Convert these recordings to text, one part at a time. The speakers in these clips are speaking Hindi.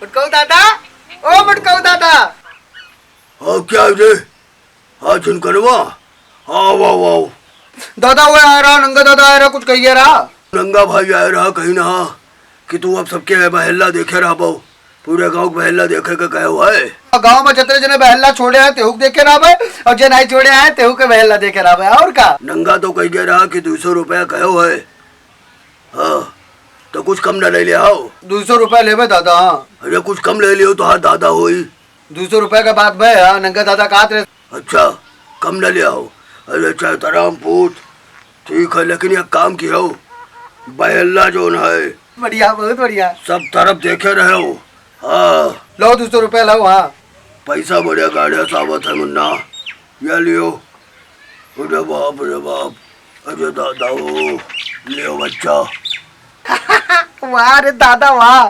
मटकाऊ दादा, ओ मटकाऊ दादा। हाँ क्या रे? हाँ झुनकरवा, आओ आओ आओ। दादा वो आ रहा, नंगा दादा आ रहा, कुछ कहिए रहा। नंगा भाई आ रहा कहीं ना कि तू अब सबके बहल्ला देखे रहा बहु, पूरे गांव बहल्ला देखे के कहे हुआ है। गांव में जतरे जने बहल्ला छोड़े हैं तेहू देखे रहा भाई, और जे नहीं छोड़े हैं तेहू के बहल्ला देखे रहा भाई। और का नंगा तो कही रहा कि 200 रुपया कहे है। हाँ तो कुछ कम न ले ले आओ। 200 रुपया ले भाई दादा। अरे कुछ कम ले लियो तो हाँ दादा होई। 200 रुपया का बात भाई। हाँ नंगा दादा कहा थे। अच्छा कम न ले आओ। अरे चाहे पूछ ठीक है, लेकिन ये काम किया हो बहल्ला जो है बढ़िया, बहुत बढ़िया, सब तरफ देखे रहे हो। हाँ लो 200 रुपया लो। हाँ पैसा बढ़िया गाड़िया सावत है मुन्ना, ये लियो। अरे बाप रे बाप, अरे दादा हो लियो बच्चा। वाह रे दादा वाह,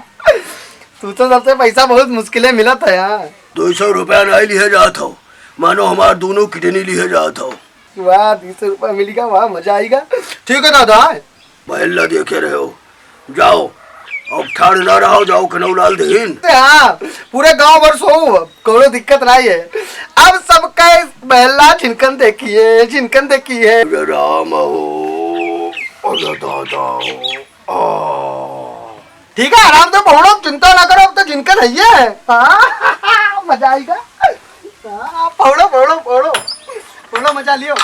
तू तो सबसे पैसा बहुत मुश्किलें मिला था यार। 200 रुपया नहीं लिए जाता हो, मानो हमारे दोनों किडनी लिए जाता हो। वाह 200 रुपया मिलेगा, वाह मजा आएगा। ठीक है दादा, बहल्ला देखे रहे हो, जाओ अब ठाड़ ना रहो, जाओ कनौलाल दीन। हाँ पूरे गांव भर सो, कोई दिक्कत नहीं है। अब सबका बहल्ला छिनकन देखिए, छिनकन देखिए। अरे राम हो, अरे दादा हो। ठीक है आराम से पढ़ो, चिंता ना करो, अब तो जिनकन है। हाँ मजा आएगा। हाँ पढ़ो पढ़ो पढ़ो पढ़ो, मजा लियो।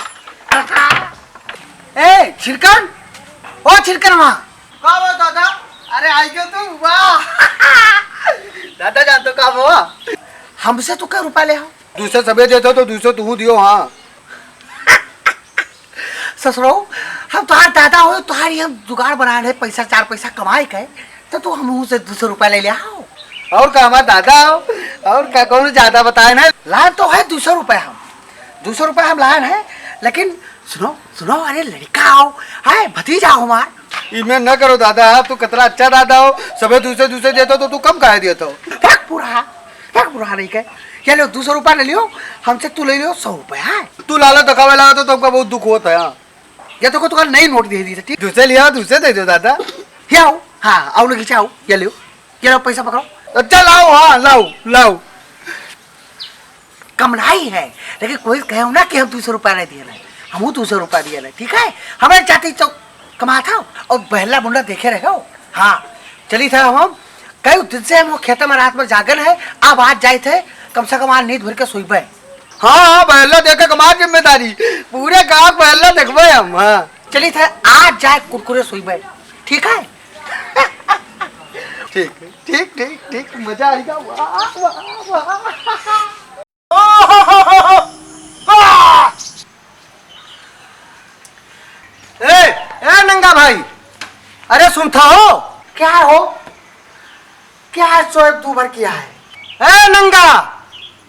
ए छिनकन, ओ छिनकन वहाँ कहाँ हो दादा? अरे आई क्यों तू? वाह दादा जान तो कहाँ हो? हमसे तो क्या रुपया ले आओ? दूसरे सबे देते तो दूसरे तू दियो। हाँ ससुरो, हम तुम्हारे दादा हो, तुम्हारी हम जुगाड़ बना रहे, पैसा 4 पैसा कमाए के, तो हम से 200 रुपया ले आओ। और का हमारा दादा हो, और क्या कौन ज्यादा बताए ना। लाए तो है 200 रुपया, हम 200 रुपया हम लाए हैं, लेकिन सुनो सुनो, अरे लड़का आओ है, भतीजा हो हमार। इमें न करो दादा, तू कितना अच्छा दादा हो, सबे दूसरे दूसरे देते तो तू कम कह देता हो। क्या बुरा नहीं कहे, क्या लो 200 रुपया ले लियो हमसे, तू ले लियो 100 रुपया है। तू लाला दिखावे लगा तो तुमका बहुत दुख होता है। या तो तुमको नई नोट दे दी थी, दूसरे लिया दूसरे दे दो दादा। ये आओ, हाँ आओ लोग खींचाओ, ये लो पैसा पकड़ो। अच्छा लाओ, हाँ लाओ लाओ। कमलाई है, लेकिन कोई कहे ना कि हम 200 रुपया नहीं दिए, हम 200 रुपया दिए नहीं, ठीक है। हमारे जाति चौक कमा था और बहला बुंडा देखे रहे हो। हाँ चली था हम कई दिन से हम खेत में रात में जागन है, अब आज जाए थे, कम से कम आज नींद भर के सोई पे। हाँ बहला देखे कमार जिम्मेदारी, पूरे गांव बहला देखबे हम। हाँ चली थे आज जाए कुरकुरे सोई पे, ठीक है। ठीक ठीक ठीक ठीक, मजा आएगा। वाह वाह वाह। ए नंगा भाई, अरे सुनता हो? क्या हो, क्या है सोएब तू भर किया है? ए नंगा,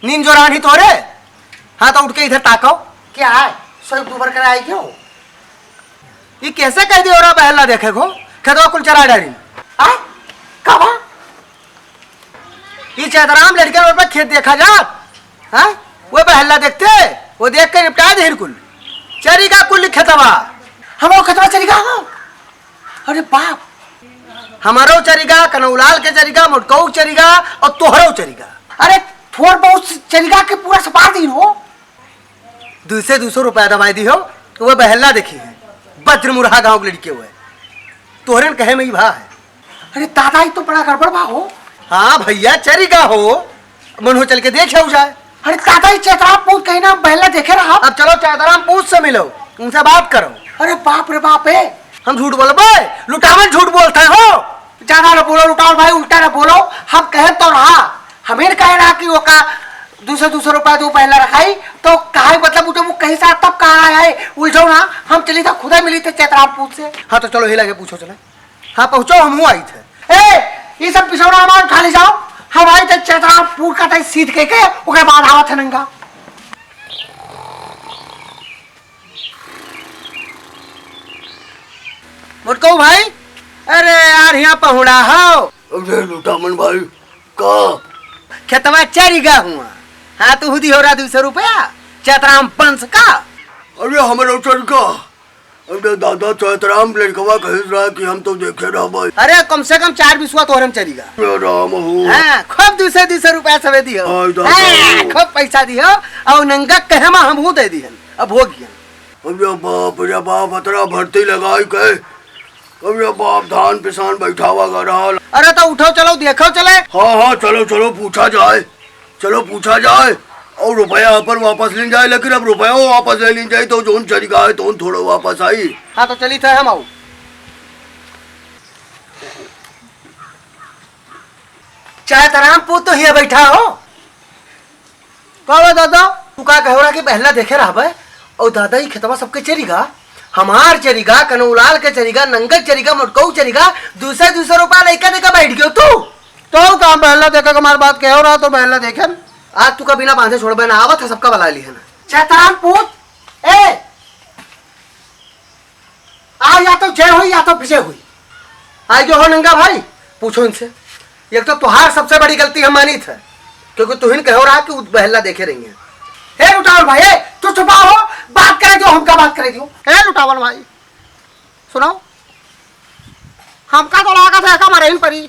नींद जो रानी तो रे। हाँ तो उठ के इधर ताको, क्या है सोएब तू भर कर आई क्यों? ये कैसे कह दिया बहला देखे को, खेतवा कुल चरा डाली। कब ये चैतराम लड़के पे खेत देखा जा, हाँ वो बहला देखते, वो देख के निपटा दे कुल चरिगा कुल खेतवा। हमारो खेतवा चरिगा हो? अरे बाप, हमारो चरिगा, कनौलाल के चरिगा, मुटकऊ चरिगा और तोहरो चरिगा। अरे थोड़ बहुत चरिगा के पूरा सपार दी हो। 200 रुपया दवाई दी हो, तो वो बहला देखी है, बद्र मुरहा गांव के लड़के हुए, तोहरे कहे में ही भा है। अरे दादा ही तो बड़ा गड़बड़ भा हो। हाँ भैया चरिगा हो, मन हो चल के देखे हो जाए। अरे दादा ही चैतराम पूछ कहीं ना बहला देखे रहा। अब चलो चैतराम पूछ से मिलो, उनसे बात करो। अरे बाप रे बाप है, हम झूठ बोलो भाई, लुटावन झूठ बोलते हो। ज्यादा न बोलो लुटावन भाई, उल्टा न बोलो। हम कहे तो रहा, हमें कह रहा कि वो का 200 रुपया दो पहला रखाई, तो कहा मतलब वो कहीं से तब कहा है उलझो ना। हम चली था खुदा मिली थे चैतराम पूछ से। हाँ तो चलो ही लगे पूछो चले। हाँ पहुंचो, हम आई थे। ये सब पिछौड़ा हमारा उठा ले जाओ, हम आए थे चैतराम पूछ का सीध के उसके बाद आवा थे नंगा। मुटको भाई, अरे यार यहाँ पहुड़ा हो। अरे लुटामन भाई का खेतवा चरिगा हुआ। हाँ तू हुदी हो रहा 200 रुपया चैतराम पंच का। अरे हमारे चरिगा अरे दादा चैतराम लड़कवा कह रहा कि हम तो देखे रहा भाई। अरे कम से कम 4 बिस्वा तोहरम चलेगा। राम हो हाँ, खूब 200 रुपया सवे दियो। खूब पैसा दियो और नंगा कहमा हमहू दे दिहन। अब हो गया। अरे बाप अतरा भर्ती लगाई के। अरे बाप धान पिसान बैठावा कर रहा। अरे तो उठो चलो देखो चले। हाँ चलो चलो पूछा जाए और रुपया पर वापस ले जाए, लेकिन अब रुपया वापस ले जाए तो जोन चली गए तो थोड़ा वापस आई। हाँ तो चली थे हम आओ। चाहे तराम पूत तो हिया बैठा हो। कहो दादा तू का कहो रहा कि पहला देखे रहा भाई और दादा ही खेतवा सबके चरीगा, हमार चरीगा, कनौलाल के चरीगा, नंगल चरीगा, मोटकऊ चरीगा, 200 रुपया लेकर देकर बैठ गयो तू। तो काम पहला देखा हमारी बात कहो रहा तो पहला देखे। आज तू का बिना बांधे छोड़ ना आवत है सबका बला ली है ना। चैतान पूत ए आ या तो जय हुई या तो विजय हुई। आज जो हो नंगा भाई पूछो इनसे। एक तो तुहार सबसे बड़ी गलती हम मानी थे क्योंकि तुहिन कहो रहा कि बहला देखे रही है। हे लुटावल भाई तू चुपा हो, बात करे दो, हमका बात करे दो। हे लुटावल भाई सुनो, हमका तो लागत है हमारे इन परी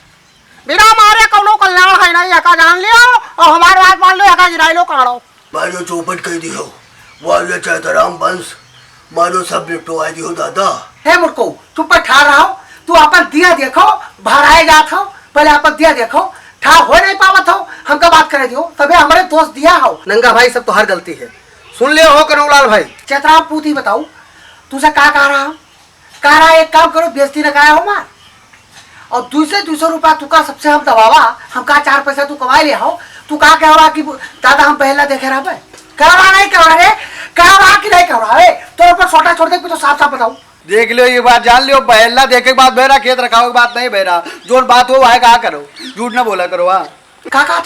बिना मारे कौनो कल्याण है नहीं। एका जान लियो और हमारे बात मान लो, एका गिराई लो काढ़ो। मारो चौपट कह दियो वाले चैतराम वंश मारो सब निपटवा दियो दादा। हे मुर्को चुप पर ठा रहा हो, तू अपन दिया देखो भराए जात हो, पहले अपन दिया देखो ठा हो नहीं पावत हो, हमका बात करे दियो तबे हमारे दोस्त दिया हो। नंगा भाई सब तो हर गलती है, सुन ले हो कनौलाल भाई। चैतराम पूत ही बताऊ तुझसे का कह रहा एक काम करो बेइज्जती लगाया हो मार और 200 रुपया तू का सबसे हम दबावा, हम का 4 पैसा तू कमा ले हो। तू का कह रहा कि दादा हम पहला देखे रहा भाई कह रहा नहीं कह रहा रे, कह रहा कि नहीं कह रहा है तो ऊपर छोटा छोड़ दे तो साफ साफ बताऊ। देख लो ये बात जान लियो, बहला देखे के बाद बहरा खेत रखाओ की बात नहीं बहरा, जो बात हो है कहा करो, झूठ ना बोला करो। हाँ कहा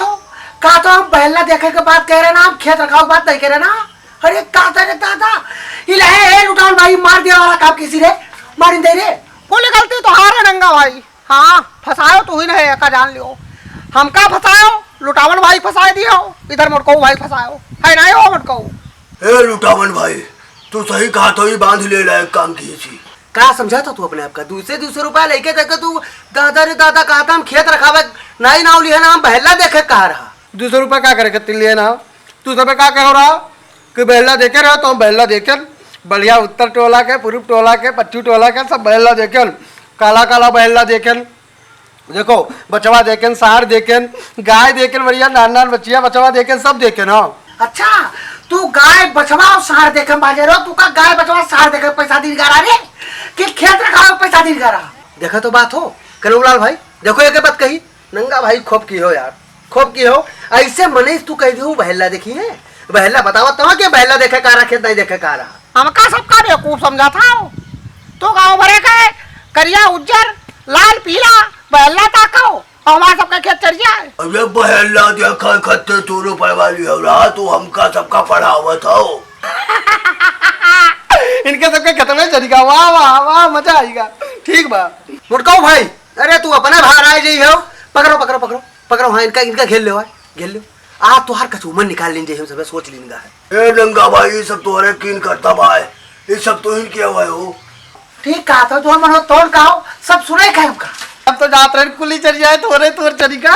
तो हम पहला देखे के बात कह रहे ना, हम खेत रखाओ की बात नहीं कह रहे ना। अरे कहा रे दादा इलाहे लुटान भाई मार दिया वाला काम किसी रे मार दे रे। बोले गलती तो हार है नंगा भाई। हाँ फसायो तू ही नहीं है का जान लियो, हमका फसायो लुटावन भाई फसाए दियो, इधर मुटको भाई फसायो है नहीं हो मुटको। ए लुटावन भाई तू सही कहा तो ही बांध ले लायक काम की थी। क्या समझा था तू अपने आप का 200 रुपया लेके देखे तू दादा रे दादा कहा था हम खेत रखावे नहीं नाव लिया ना, हम बहला देखे कहा रहा। 200 रुपया क्या करे कत्ती लिए ना, तू सब क्या कह रहा कि बहला देखे रहो तो हम बहला देखे बढ़िया उत्तर टोला के पूर्व टोला के पश्चिम टोला के सब बहला देखे, काला काला बहला देखे, देखो बचवा देखे, सार देखे, गाय देखे, बढ़िया नान नान बच्चिया बचवा देखे, सब देखे ना। अच्छा तू गाय बचवा और सार देखे बाजे रहो, तू का गाय बचवा सार देखे पैसा दी गा रे कि खेत रखा पैसा दी गा रहा। देखा तो बात हो कनौलाल भाई, देखो एक बात कही नंगा भाई खूब की हो यार, खूब की हो। ऐसे मनीष तू कह दी बहला देखी है, बहला बतावा तो कि बहला देखे का रहा खेत नहीं देखे का रहा। हमका सबका बेवकूफ समझा था तो गाँव भरे का करिया उज्जर लाल पीला बहला ताको और हमारे सबका खेत चढ़ जाए। अरे बहला देखा खत्ते 2 रुपए वाली हो रहा तू हमका सबका पढ़ावत हो। इनके सबके खत्म चलेगा, वाह वाह वाह मजा आएगा। ठीक बा मुटकाऊ भाई, अरे तू अपने बाहर आए जी हो, पकड़ो पकड़ो पकड़ो पकड़ो। हाँ इनका घेर लो घेर लो, आज तो हर कचूमन निकाल लीजिए हम सब सोच लेंगे है। ए नंगा भाई ये सब तुम्हारे किन करता भाई, ये सब तो ही किया हुआ हो। ठीक कहा था जो मनो तोड़ कहो सब सुने का हमका। अब तो जात रहे कुली चढ़ जाए तोर चलेगा।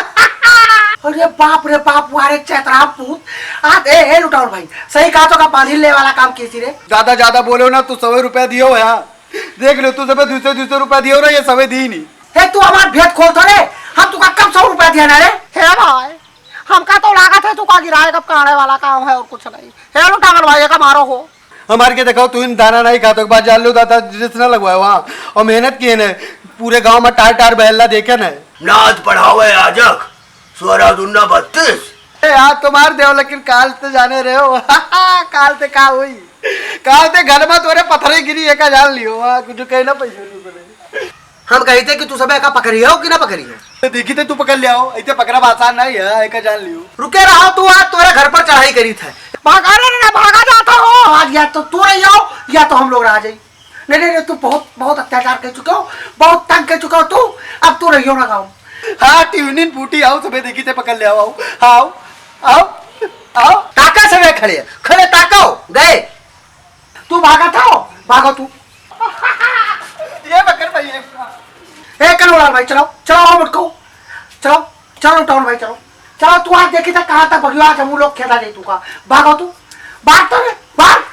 अरे बाप रे बाप वारे चैतराम पूत आज ए लुटाओ भाई सही कहा तो का पानी ले वाला काम किसी रे। ज्यादा बोलो ना, तू 100 रुपया दियो यार, देख लो तू सब 200 रुपया दियो ना, ये सवे दी नहीं। हे तू हमार भेद खोल तो रे, हम तू का कम 100 रुपया दिया ना रे। हे भाई हमका तो लागत है तू का गिराए कब काढ़े वाला काम है और कुछ नहीं। हे लुटाओ भाई का मारो हो हमारे के देखो तू इन दाना नहीं खाता एक बात जान लो, दादा जितना लगवाया वहाँ और मेहनत की है पूरे गांव में टार बहला देखे न नाच पढ़ावे आजक स्वरा दुन्ना 32 यार तो मार दे, लेकिन काल तो जाने रहे हो। काल ते का हुई, काल ते घर में तोरे पत्थर गिरी एक जान लियो कुछ कहीं ना पैसे। हम कहते कि तू सब का पकड़ी हो कि ना पकड़ी हो, देखी थे तू पकड़ लिया हो, ऐसे पकड़ा आसान नहीं है, एक जान लियो। रुके रहो तू आज तोरे घर पर चढ़ाई करी था भागा रे भागा जाता हो आज, या तो तू रही हो या तो हम लोग रह जाए। नहीं तू बहुत अत्याचार कर चुके हो, बहुत तंग कर चुके हो तू, अब तू रही हो ना गाँव। हाँ ट्यूनिन फूटी आओ सब देखी थे पकड़ लिया आओ आओ आओ आओ ताका से खड़े खड़े ताको गए तू भागा था भागो तू ए कनौलाल भाई चलाओ चलाओ मुटको चलो चलो टाउन भाई चलो चलो तू आज देखी था कहाँ तक भगियो आज हम लोग खेला दे तू का भागो तू भाग तो रे भाग